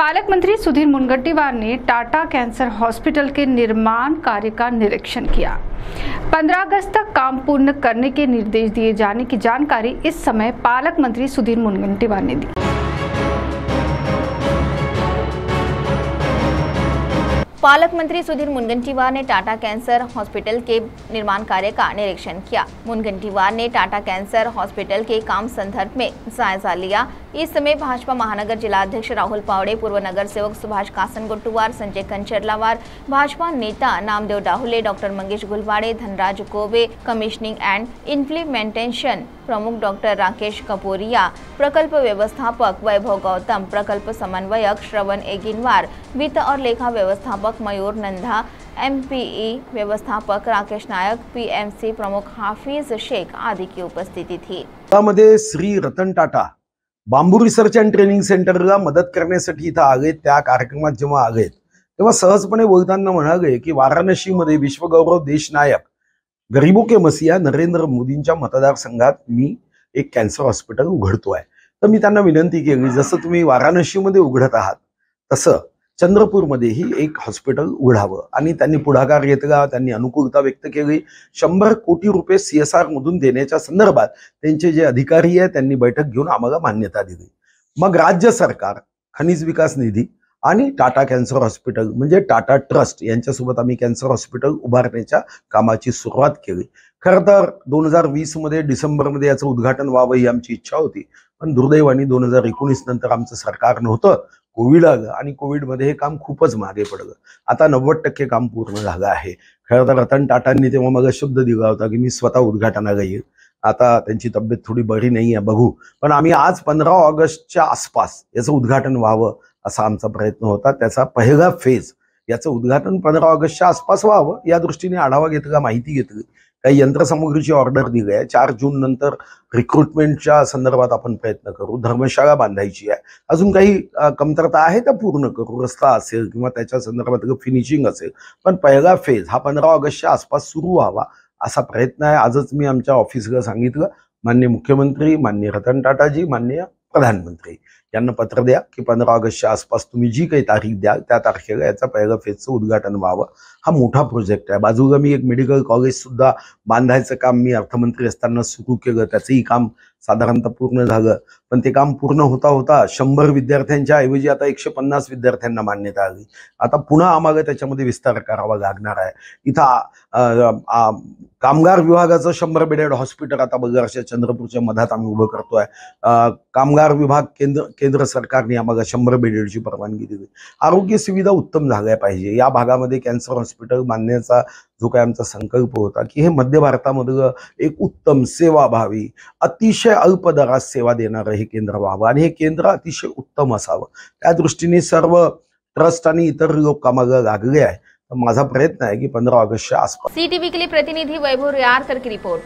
पालक मंत्री सुधीर मुनगंटीवार ने टाटा कैंसर हॉस्पिटल के निर्माण कार्य का निरीक्षण किया। 15 अगस्त तक काम पूर्ण करने के निर्देश दिए जाने की जानकारी इस समय पालक मंत्री सुधीर मुनगंटीवार ने दी। पालक मंत्री सुधीर मुनगंटीवार ने टाटा कैंसर हॉस्पिटल के निर्माण कार्य का निरीक्षण किया। मुनगंटीवार ने टाटा कैंसर हॉस्पिटल के काम संदर्भ में जायजा लिया। इस समय भाजपा महानगर जिला अध्यक्ष राहुल पावड़े, पूर्व नगर सेवक सुभाष कासन गोटुवार, संजय कंचरलावार, भाजपा नेता Namdev Dahule, doctor Mangesh Gulwade, Dhanraj Kowe, commissioning and implementation प्रमुख डॉक्टर राकेश कपूरिया, प्रकल्प व्यवस्थापक वैभव गौतम, प्रकल्प समन्वयक श्रवण एगिनवार, वित्त और लेखा व्यवस्थापक मयूर नंदा, एमपीई व्यवस्थापक राकेश नायक, पीएमसी प्रमुख हाफिज शेख आदि की उपस्थिति थी। त्यामध्ये श्री रतन टाटा बांबू रिसर्च अँड ट्रेनिंग सेंटरला मदत करण्यासाठी इथं आले। त्या कार्यक्रमात जेव्हा आले तेव्हा सहजपणे बोलताना म्हणाले की वाराणसीमध्ये विश्वगौरव देशनायक गरीबों के मसीहा नरेंद्र मोदींच्या मतदारसंघात मी एक कॅन्सर हॉस्पिटल उघडतोय। तर मी त्यांना विनंती केली, जसं तुम्ही वाराणसीमध्ये उघडत आहात तसं चंद्रपूरमध्येही एक हॉस्पिटल उघडावं। आणि त्यांनी पुढाकार घेतला, त्यांनी अनुकूलता व्यक्त केली। 100 कोटी रुपये CSR मधून देण्याच्या संदर्भात त्यांचे जे अधिकारी आहेत त्यांनी बैठक घेऊन आम्हाला मान्यता दिली। मग राज्य सरकार, खनिज विकास निधी आणि टाटा कॅन्सर हॉस्पिटल म्हणजे टाटा ट्रस्ट यांच्यासोबत आम्ही कॅन्सर हॉस्पिटल उभारण्याच्या कामाची सुरुवात केली। खरं तर 2020 मध्ये डिसेंबरमध्ये याचं उद्घाटन व्हावं ही आमची इच्छा होती, पण दुर्दैवाने 2019 नंतर आमचं सरकार नव्हतं, कोविड आलं आणि कोविडमध्ये हे काम खूपच मागे पडलं। आता 90% काम पूर्ण झालं आहे। खरं तर रतन टाटांनी तेव्हा मला शब्द दिला होता की मी स्वतः उद्घाटनाला येईल। आता त्यांची तब्येत थोडी बरी नाही आहे, बघू, पण आम्ही आज 15 ऑगस्टच्या आसपास याचं उद्घाटन व्हावं असा आमचा प्रयत्न होता। त्याचा पहिला फेज याचं उद्घाटन 15 ऑगस्टच्या आसपास व्हावं या दृष्टीने आढावा घेतला, माहिती घेतली, काही यंत्रसामुग्रीची ऑर्डर दिली आहे। 4 जून नंतर रिक्रुटमेंटच्या संदर्भात आपण प्रयत्न करू, धर्मशाळा बांधायची आहे, अजून काही कमतरता आहे त्या पूर्ण करू, रस्ता असेल किंवा त्याच्या संदर्भात फिनिशिंग असेल, पण पहिला फेज हा 15 ऑगस्टच्या आसपास सुरू व्हावा असा प्रयत्न आहे। आजच मी आमच्या ऑफिसला सांगितलं, माननीय मुख्यमंत्री, माननीय रतन टाटाजी, माननीय प्रधानमंत्री यांना पत्र द्या की 15 ऑगस्टच्या आसपास तुम्ही जी काही तारीख द्याल त्या तारखेला याचा पहिला फेजचं उद्घाटन व्हावं। हा मोठा प्रोजेक्ट आहे। बाजूला मी एक मेडिकल कॉलेज सुद्धा बांधायचं काम मी अर्थमंत्री असताना सुरू केलं, त्याचंही काम साधारणतः पूर्ण झालं, पण ते काम पूर्ण होता होता 100 विद्यार्थ्यांच्या ऐवजी आता 150 विद्यार्थ्यांना मान्यता आली। आता पुन्हा आम्हाला त्याच्यामध्ये विस्तार करावा लागणार आहे। इथं कामगार विभागाचं 100 बेडेड हॉस्पिटल आता बगरच्या चंद्रपूरच्या मधात आम्ही उभं करतोय। कामगार विभाग केंद्र सरकारने आम्हाला 100 बेडेडची परवानगी दिली। आरोग्य सुविधा उत्तम झाल्या पाहिजे। या भागामध्ये कॅन्सर हॉस्पिटल बांधण्याचा जो काय आमचा संकल्प होता की हे मध्य भारतामधलं एक उत्तम सेवाभावी, अतिशय अल्प दरात सेवा देणारं हे केंद्र व्हावं आणि हे केंद्र अतिशय उत्तम असावं, त्या दृष्टीने सर्व ट्रस्ट आणि इतर लोक कामाला लागले आहे। माझा प्रयत्न आहे की 15 ऑगस्टच्या आसपास। CTV के लिए प्रतिनिधि वैभव रियारकर की रिपोर्ट।